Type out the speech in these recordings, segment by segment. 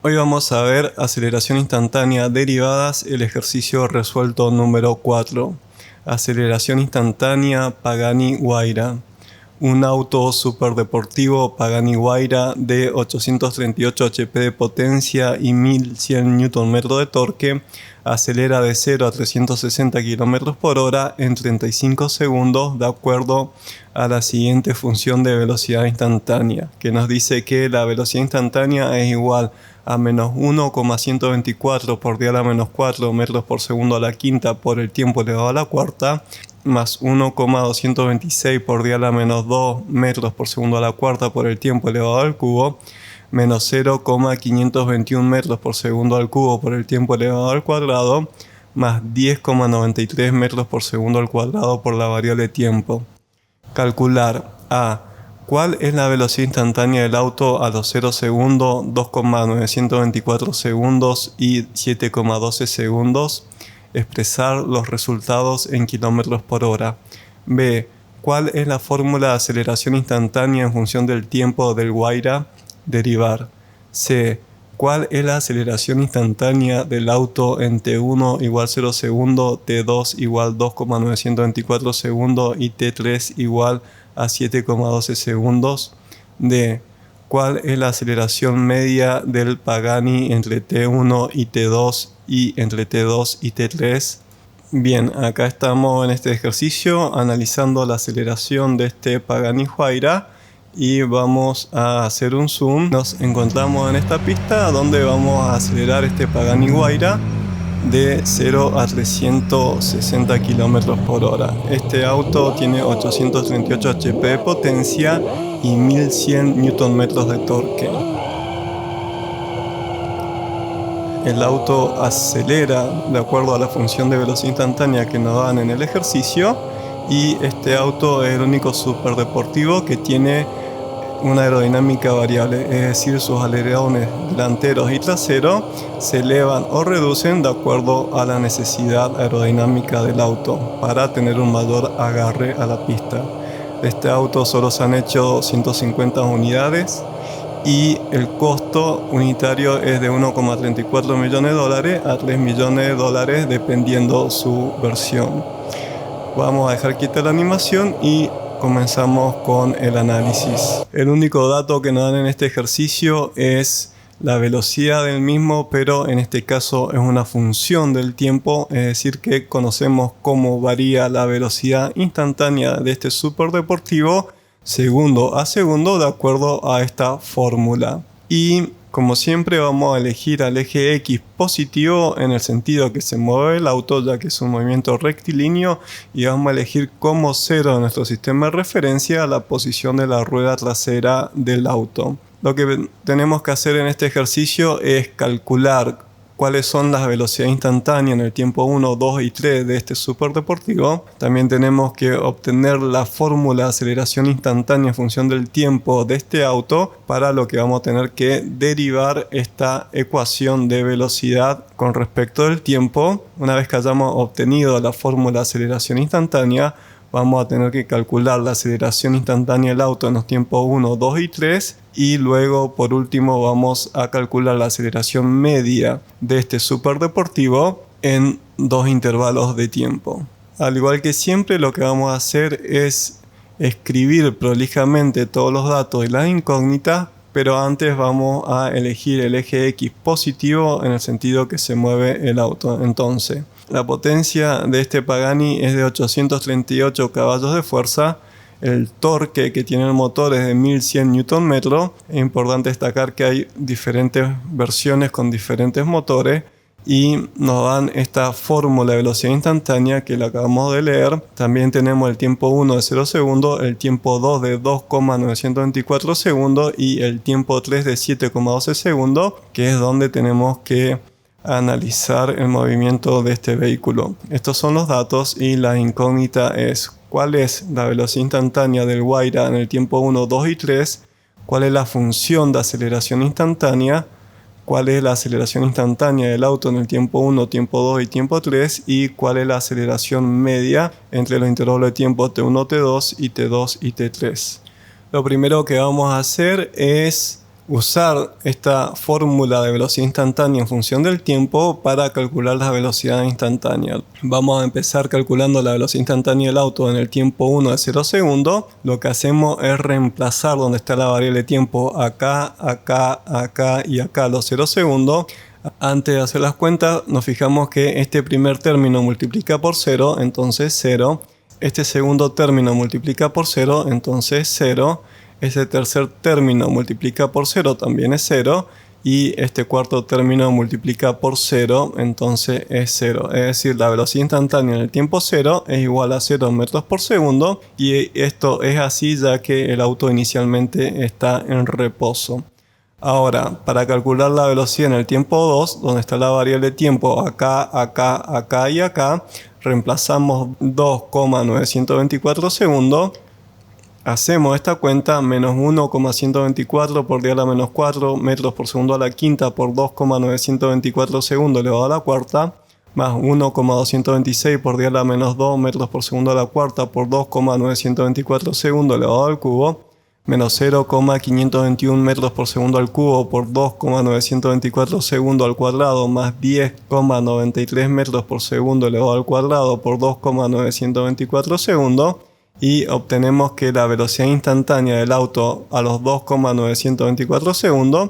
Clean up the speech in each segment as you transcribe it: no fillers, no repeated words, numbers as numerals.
Hoy vamos a ver aceleración instantánea derivadas, el ejercicio resuelto número 4. Aceleración instantánea Pagani-Huayra. Un auto superdeportivo Pagani-Huayra de 838 HP de potencia y 1100 Nm de torque acelera de 0 a 360 km por hora en 35 segundos de acuerdo a la siguiente función de velocidad instantánea, que nos dice que la velocidad instantánea es igual a menos 1,124 por 10 a la menos 4 metros por segundo a la quinta por el tiempo elevado a la cuarta, más 1,226 por 10 a la menos 2 metros por segundo a la cuarta por el tiempo elevado al cubo, menos 0,521 metros por segundo al cubo por el tiempo elevado al cuadrado, más 10,93 metros por segundo al cuadrado por la variable tiempo. Calcular a. ¿Cuál es la velocidad instantánea del auto a los 0 segundos, 2,924 segundos y 7,12 segundos? Expresar los resultados en kilómetros por hora. B. ¿Cuál es la fórmula de aceleración instantánea en función del tiempo del Huayra? Derivar. C. ¿Cuál es la aceleración instantánea del auto en T1 igual 0 segundos, T2 igual 2,924 segundos y T3 igual a 7,12 segundos? D. ¿Cuál es la aceleración media del Pagani entre T1 y T2 y entre T2 y T3? Bien, acá estamos en este ejercicio analizando la aceleración de este Pagani-Huayra y vamos a hacer un zoom. Nos encontramos en esta pista donde vamos a acelerar este Pagani-Huayra de 0 a 360 km por hora. Este auto tiene 838 HP de potencia y 1100 Nm de torque. El auto acelera de acuerdo a la función de velocidad instantánea que nos dan en el ejercicio, y este auto es el único superdeportivo que tiene una aerodinámica variable, es decir, sus alerones delanteros y traseros se elevan o reducen de acuerdo a la necesidad aerodinámica del auto para tener un mayor agarre a la pista. De este auto solo se han hecho 150 unidades y el costo unitario es de 1,34 millones de dólares a 3 millones de dólares dependiendo su versión. Vamos a dejar quieta la animación y comenzamos con el análisis. El único dato que nos dan en este ejercicio es la velocidad del mismo, pero en este caso es una función del tiempo, es decir que conocemos cómo varía la velocidad instantánea de este superdeportivo segundo a segundo de acuerdo a esta fórmula. Y como siempre vamos a elegir al eje X positivo en el sentido que se mueve el auto, ya que es un movimiento rectilíneo, y vamos a elegir como cero en nuestro sistema de referencia la posición de la rueda trasera del auto. Lo que tenemos que hacer en este ejercicio es calcular cuáles son las velocidades instantáneas en el tiempo 1, 2 y 3 de este superdeportivo. También tenemos que obtener la fórmula de aceleración instantánea en función del tiempo de este auto, para lo que vamos a tener que derivar esta ecuación de velocidad con respecto del tiempo. Una vez que hayamos obtenido la fórmula de aceleración instantánea, vamos a tener que calcular la aceleración instantánea del auto en los tiempos 1, 2 y 3. Y luego, por último, vamos a calcular la aceleración media de este superdeportivo en dos intervalos de tiempo. Al igual que siempre, lo que vamos a hacer es escribir prolijamente todos los datos y las incógnitas, pero antes vamos a elegir el eje X positivo en el sentido que se mueve el auto. Entonces, la potencia de este Pagani es de 838 caballos de fuerza. El torque que tiene el motor es de 1100 Nm. Es importante destacar que hay diferentes versiones con diferentes motores y nos dan esta fórmula de velocidad instantánea que la acabamos de leer. También tenemos el tiempo 1 de 0 segundos, el tiempo 2 de 2,924 segundos y el tiempo 3 de 7,12 segundos, que es donde tenemos que analizar el movimiento de este vehículo. Estos son los datos y la incógnita es: ¿cuál es la velocidad instantánea del Huayra en el tiempo 1, 2 y 3? ¿Cuál es la función de aceleración instantánea? ¿Cuál es la aceleración instantánea del auto en el tiempo 1, tiempo 2 y tiempo 3? ¿Y cuál es la aceleración media entre los intervalos de tiempo T1, T2 y T2 y T3? Lo primero que vamos a hacer es usar esta fórmula de velocidad instantánea en función del tiempo para calcular la velocidad instantánea. Vamos a empezar calculando la velocidad instantánea del auto en el tiempo 1 de 0 segundos. Lo que hacemos es reemplazar donde está la variable tiempo acá, acá, acá y acá los 0 segundos. Antes de hacer las cuentas nos fijamos que este primer término multiplica por 0, entonces 0. Este segundo término multiplica por 0, entonces 0. Este tercer término multiplica por 0, también es 0. Y este cuarto término multiplica por 0, entonces es 0. Es decir, la velocidad instantánea en el tiempo 0 es igual a 0 metros por segundo. Y esto es así ya que el auto inicialmente está en reposo. Ahora, para calcular la velocidad en el tiempo 2, donde está la variable tiempo acá, acá, acá y acá, reemplazamos 2,924 segundos. Hacemos esta cuenta, menos 1,124 por 10 a la menos 4 metros por segundo a la quinta por 2,924 segundos elevado a la cuarta, más 1,226 por 10 a la menos 2 metros por segundo a la cuarta por 2,924 segundos elevado al cubo, menos 0,521 metros por segundo al cubo por 2,924 segundos al cuadrado, más 10,93 metros por segundo elevado al cuadrado por 2,924 segundos. Y obtenemos que la velocidad instantánea del auto a los 2,924 segundos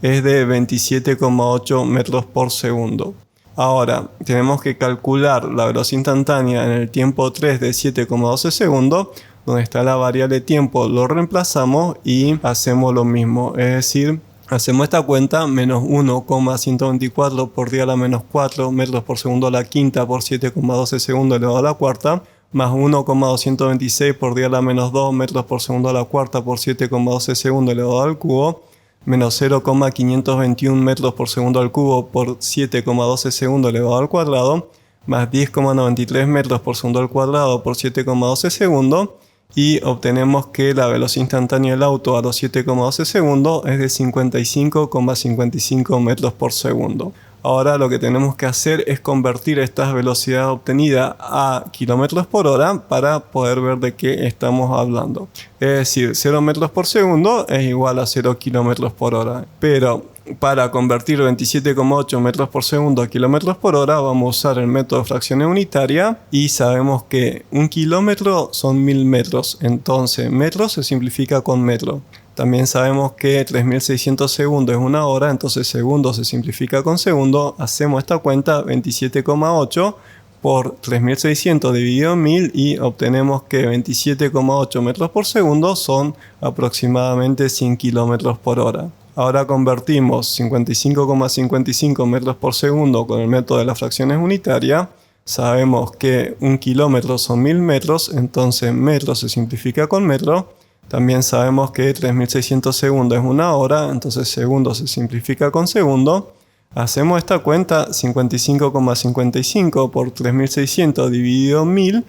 es de 27,8 metros por segundo. Ahora, tenemos que calcular la velocidad instantánea en el tiempo 3 de 7,12 segundos. Donde está la variable tiempo lo reemplazamos y hacemos lo mismo. Es decir, hacemos esta cuenta, menos 1,124 por 10 a la menos 4 metros por segundo a la quinta por 7,12 segundos elevado a la cuarta, más 1,226 por 10 a la menos 2 metros por segundo a la cuarta por 7,12 segundos elevado al cubo, menos 0,521 metros por segundo al cubo por 7,12 segundos elevado al cuadrado, más 10,93 metros por segundo al cuadrado por 7,12 segundos, y obtenemos que la velocidad instantánea del auto a los 7,12 segundos es de 55,55 metros por segundo. Ahora lo que tenemos que hacer es convertir esta velocidad obtenida a kilómetros por hora para poder ver de qué estamos hablando. Es decir, 0 metros por segundo es igual a 0 kilómetros por hora. Pero para convertir 27,8 metros por segundo a kilómetros por hora vamos a usar el método de fracciones unitarias y sabemos que 1 kilómetro son 1000 metros. Entonces metros se simplifica con metro. También sabemos que 3600 segundos es una hora, entonces segundo se simplifica con segundo. Hacemos esta cuenta, 27,8 por 3600 dividido en 1000 y obtenemos que 27,8 metros por segundo son aproximadamente 100 kilómetros por hora. Ahora convertimos 55,55 metros por segundo con el método de las fracciones unitarias. Sabemos que 1 kilómetro son 1000 metros, entonces metro se simplifica con metro. También sabemos que 3600 segundos es una hora, entonces segundo se simplifica con segundo. Hacemos esta cuenta, 55,55 por 3600 dividido en 1000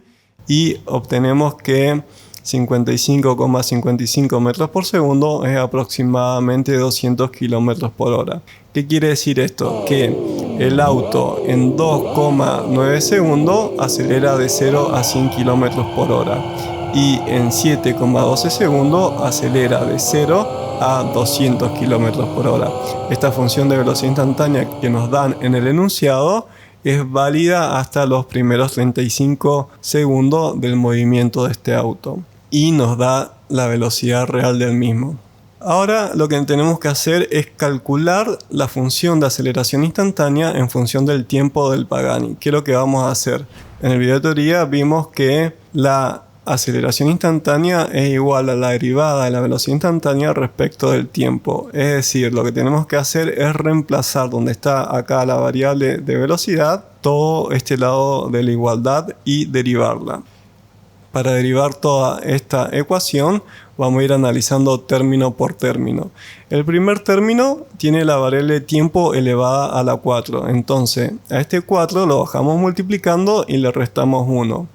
y obtenemos que 55,55 metros por segundo es aproximadamente 200 kilómetros por hora. ¿Qué quiere decir esto? Que el auto en 2,9 segundos acelera de 0 a 100 kilómetros por hora. Y en 7,12 segundos acelera de 0 a 200 km por hora. Esta función de velocidad instantánea que nos dan en el enunciado es válida hasta los primeros 35 segundos del movimiento de este auto y nos da la velocidad real del mismo. Ahora lo que tenemos que hacer es calcular la función de aceleración instantánea en función del tiempo del Pagani. ¿Qué es lo que vamos a hacer? En el video de teoría vimos que la aceleración instantánea es igual a la derivada de la velocidad instantánea respecto del tiempo. Es decir, lo que tenemos que hacer es reemplazar donde está acá la variable de velocidad, todo este lado de la igualdad y derivarla. Para derivar toda esta ecuación vamos a ir analizando término por término. El primer término tiene la variable tiempo elevada a la 4. Entonces a este 4 lo bajamos multiplicando y le restamos 1.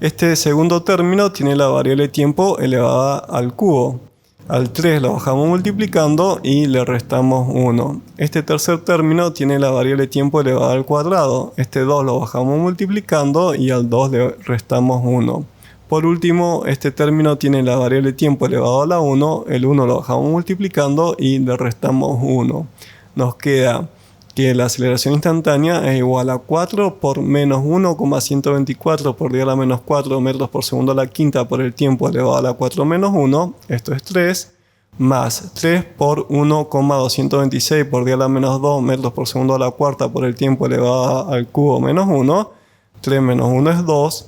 Este segundo término tiene la variable tiempo elevada al cubo. Al 3 lo bajamos multiplicando y le restamos 1. Este tercer término tiene la variable tiempo elevada al cuadrado. Este 2 lo bajamos multiplicando y al 2 le restamos 1. Por último, este término tiene la variable tiempo elevado a la 1, el 1 lo bajamos multiplicando y le restamos 1. Nos queda que la aceleración instantánea es igual a 4 por menos 1,124 por 10 a la menos 4 metros por segundo a la quinta por el tiempo elevado a la 4 menos 1, esto es 3, más 3 por 1,226 por 10 a la menos 2 metros por segundo a la cuarta por el tiempo elevado al cubo menos 1, 3 menos 1 es 2,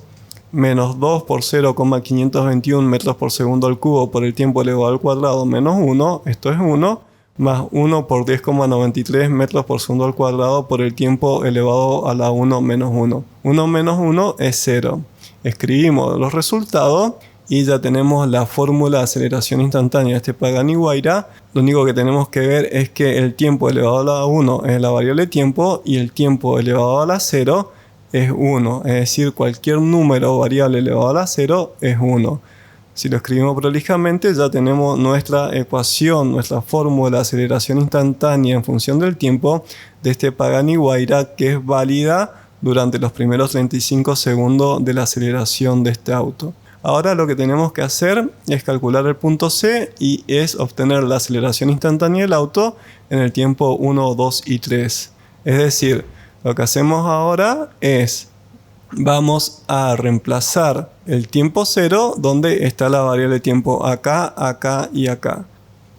menos 2 por 0,521 metros por segundo al cubo por el tiempo elevado al cuadrado menos 1, esto es 1, más 1 por 10,93 metros por segundo al cuadrado por el tiempo elevado a la 1 menos 1. 1 menos 1 es 0. Escribimos los resultados y ya tenemos la fórmula de aceleración instantánea de este Pagani-Huayra. Lo único que tenemos que ver es que el tiempo elevado a la 1 es la variable tiempo y el tiempo elevado a la 0 es 1. Es decir, cualquier número o variable elevado a la 0 es 1. Si lo escribimos prolijamente, ya tenemos nuestra ecuación, nuestra fórmula de aceleración instantánea en función del tiempo de este Pagani-Huayra, que es válida durante los primeros 35 segundos de la aceleración de este auto. Ahora lo que tenemos que hacer es calcular el punto C y es obtener la aceleración instantánea del auto en el tiempo 1, 2 y 3. Es decir, lo que hacemos ahora es vamos a reemplazar el tiempo 0 donde está la variable tiempo acá, acá y acá.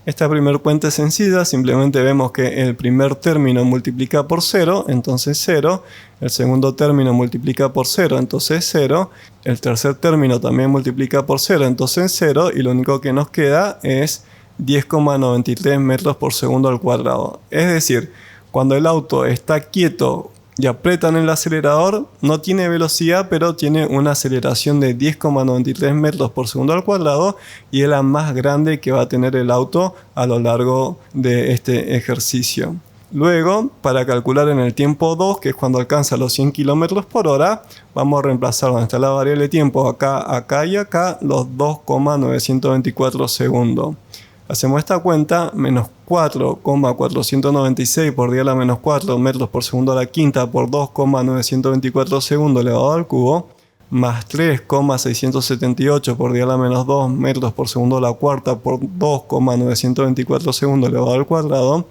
Esta primera cuenta es sencilla, simplemente vemos que el primer término multiplica por 0, entonces 0. El segundo término multiplica por 0, entonces 0. El tercer término también multiplica por 0, entonces 0. Y lo único que nos queda es 10,93 metros por segundo al cuadrado. Es decir, cuando el auto está quieto y apretan el acelerador, no tiene velocidad, pero tiene una aceleración de 10,93 metros por segundo al cuadrado y es la más grande que va a tener el auto a lo largo de este ejercicio. Luego, para calcular en el tiempo 2, que es cuando alcanza los 100 km por hora, vamos a reemplazar donde está la variable tiempo acá, acá y acá, los 2,924 segundos. Hacemos esta cuenta, menos 4,496 por 10 a la menos 4 metros por segundo a la quinta por 2,924 segundos elevado al cubo, más 3,678 por 10 a la menos 2 metros por segundo a la cuarta por 2,924 segundos elevado al cuadrado,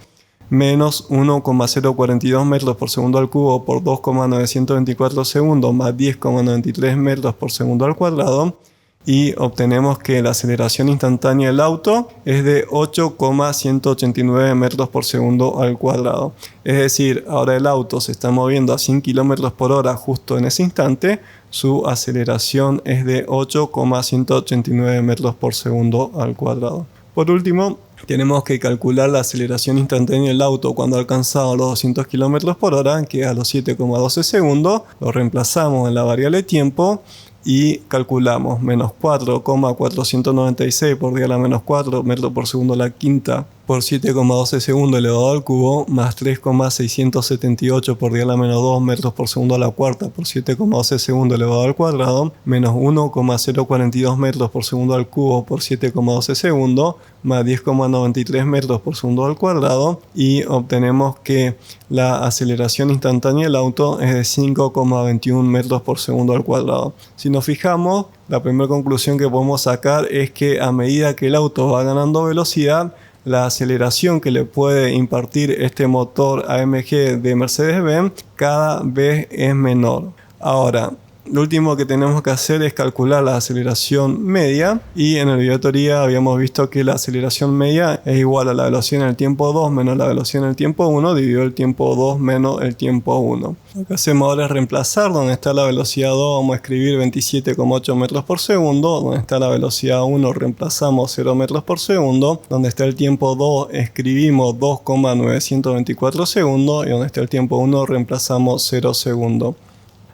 menos 1,042 metros por segundo al cubo por 2,924 segundos más 10,93 metros por segundo al cuadrado. Y obtenemos que la aceleración instantánea del auto es de 8,189 metros por segundo al cuadrado. Es decir, ahora el auto se está moviendo a 100 km por hora justo en ese instante, su aceleración es de 8,189 metros por segundo al cuadrado. Por último, tenemos que calcular la aceleración instantánea del auto cuando ha alcanzado los 200 km por hora, que es a los 7,12 segundos. Lo reemplazamos en la variable tiempo y calculamos menos 4,496 por 10 a la menos 4 metros por segundo a la quinta por 7,12 segundos elevado al cubo, más 3,678 por 10 a la menos 2 metros por segundo a la cuarta por 7,12 segundos elevado al cuadrado, menos 1,042 metros por segundo al cubo por 7,12 segundos, más 10,93 metros por segundo al cuadrado, y obtenemos que la aceleración instantánea del auto es de 5,21 metros por segundo al cuadrado. Si nos fijamos, la primera conclusión que podemos sacar es que a medida que el auto va ganando velocidad, la aceleración que le puede impartir este motor AMG de Mercedes-Benz cada vez es menor. Ahora, lo último que tenemos que hacer es calcular la aceleración media, y en el video de teoría habíamos visto que la aceleración media es igual a la velocidad en el tiempo 2 menos la velocidad en el tiempo 1 dividido el tiempo 2 menos el tiempo 1. Lo que hacemos ahora es reemplazar donde está la velocidad 2, vamos a escribir 27,8 metros por segundo, donde está la velocidad 1 reemplazamos 0 metros por segundo, donde está el tiempo 2 escribimos 2,924 segundos y donde está el tiempo 1 reemplazamos 0 segundos.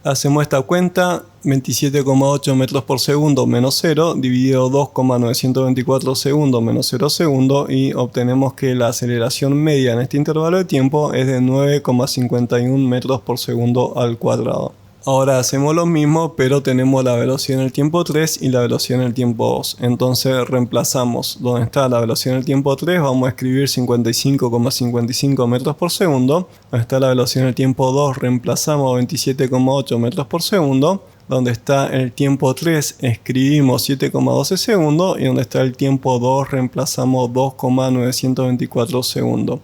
Hacemos esta cuenta, 27,8 metros por segundo menos 0, dividido 2,924 segundos menos 0 segundos, y obtenemos que la aceleración media en este intervalo de tiempo es de 9,51 metros por segundo al cuadrado. Ahora hacemos lo mismo, pero tenemos la velocidad en el tiempo 3 y la velocidad en el tiempo 2. Entonces reemplazamos donde está la velocidad en el tiempo 3, vamos a escribir 55,55 metros por segundo. Donde está la velocidad en el tiempo 2, reemplazamos 27,8 metros por segundo. donde está el tiempo 3 escribimos 7,12 segundos y donde está el tiempo 2 reemplazamos 2,924 segundos.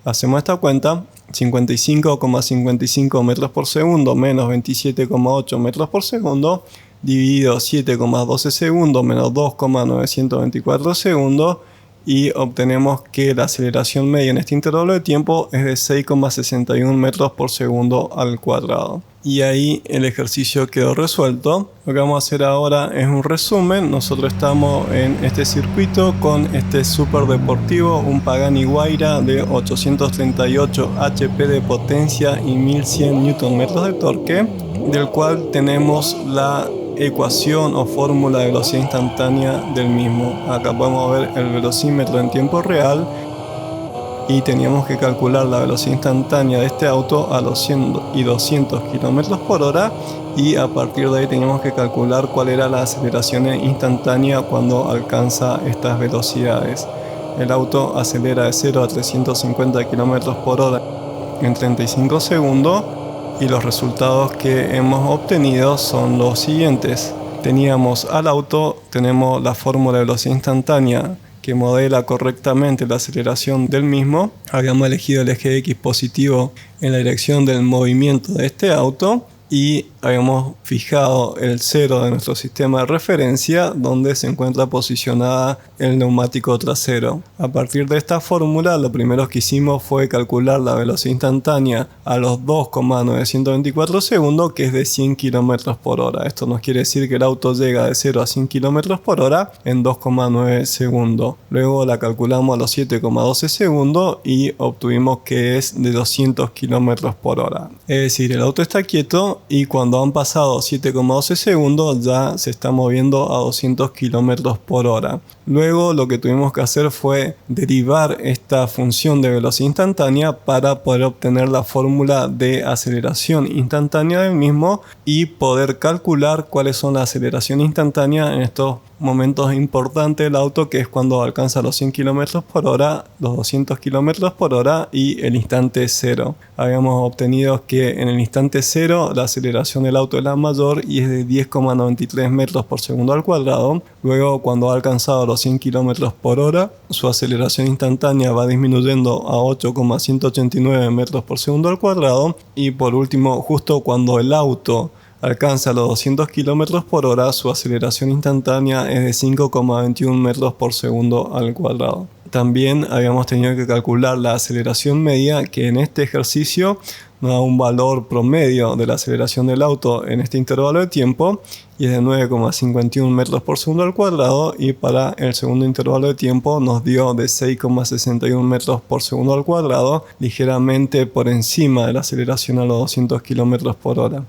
Hacemos esta cuenta: 55,55 metros por segundo menos 27,8 metros por segundo dividido 7,12 segundos menos 2,924 segundos, y obtenemos que la aceleración media en este intervalo de tiempo es de 6,61 metros por segundo al cuadrado. Y ahí el ejercicio quedó resuelto. Lo que vamos a hacer ahora es un resumen. Nosotros estamos en este circuito con este super deportivo, un Pagani Huayra de 838 HP de potencia y 1100 Nm de torque, del cual tenemos la ecuación o fórmula de velocidad instantánea del mismo. Acá podemos ver el velocímetro en tiempo real y teníamos que calcular la velocidad instantánea de este auto a los 100 y 200 km por hora, y a partir de ahí teníamos que calcular cuál era la aceleración instantánea cuando alcanza estas velocidades. El auto acelera de 0 a 350 km por hora en 35 segundos. Y los resultados que hemos obtenido son los siguientes. Teníamos al auto, tenemos la fórmula de velocidad instantánea que modela correctamente la aceleración del mismo. Habíamos elegido el eje X positivo en la dirección del movimiento de este auto y habíamos fijado el 0 de nuestro sistema de referencia donde se encuentra posicionada el neumático trasero. A partir de esta fórmula, lo primero que hicimos fue calcular la velocidad instantánea a los 2,924 segundos, que es de 100 km por hora. Esto nos quiere decir que el auto llega de 0 a 100 km por hora en 2,9 segundos. Luego la calculamos a los 7,12 segundos y obtuvimos que es de 200 km por hora. Es decir, el auto está quieto y cuando han pasado 7,12 segundos ya se está moviendo a 200 km por hora. Luego lo que tuvimos que hacer fue derivar esta función de velocidad instantánea para poder obtener la fórmula de aceleración instantánea del mismo y poder calcular cuáles son las aceleraciones instantáneas en estos momentos importantes del auto, que es cuando alcanza los 100 km por hora, los 200 km por hora y el instante cero. Habíamos obtenido que en el instante cero la aceleración del auto es la mayor y es de 10,93 metros por segundo al cuadrado. Luego, cuando ha alcanzado los 100 km por hora, su aceleración instantánea va disminuyendo a 8,189 metros por segundo al cuadrado. Y por último, justo cuando el auto alcanza los 200 km por hora, su aceleración instantánea es de 5,21 metros por segundo al cuadrado. También habíamos tenido que calcular la aceleración media, que en este ejercicio nos da un valor promedio de la aceleración del auto en este intervalo de tiempo y es de 9,51 metros por segundo al cuadrado, y para el segundo intervalo de tiempo nos dio de 6,61 metros por segundo al cuadrado, ligeramente por encima de la aceleración a los 200 km por hora.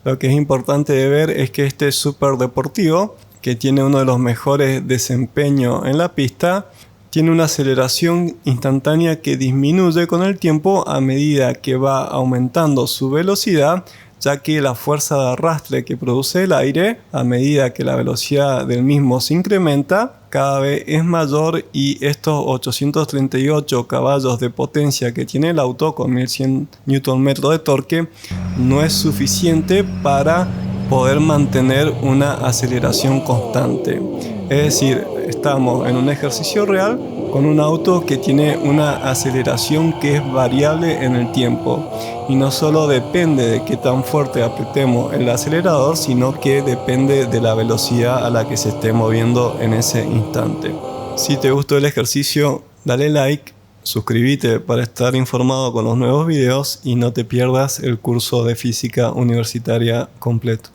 Lo que es importante de ver es que este super deportivo, que tiene uno de los mejores desempeños en la pista, tiene una aceleración instantánea que disminuye con el tiempo a medida que va aumentando su velocidad, ya que la fuerza de arrastre que produce el aire, a medida que la velocidad del mismo se incrementa, cada vez es mayor, y estos 838 caballos de potencia que tiene el auto con 1100 Nm de torque no es suficiente para poder mantener una aceleración constante. Es decir, estamos en un ejercicio real con un auto que tiene una aceleración que es variable en el tiempo y no solo depende de qué tan fuerte apretemos el acelerador, sino que depende de la velocidad a la que se esté moviendo en ese instante. Si te gustó el ejercicio, dale like, suscríbete para estar informado con los nuevos videos y no te pierdas el curso de física universitaria completo.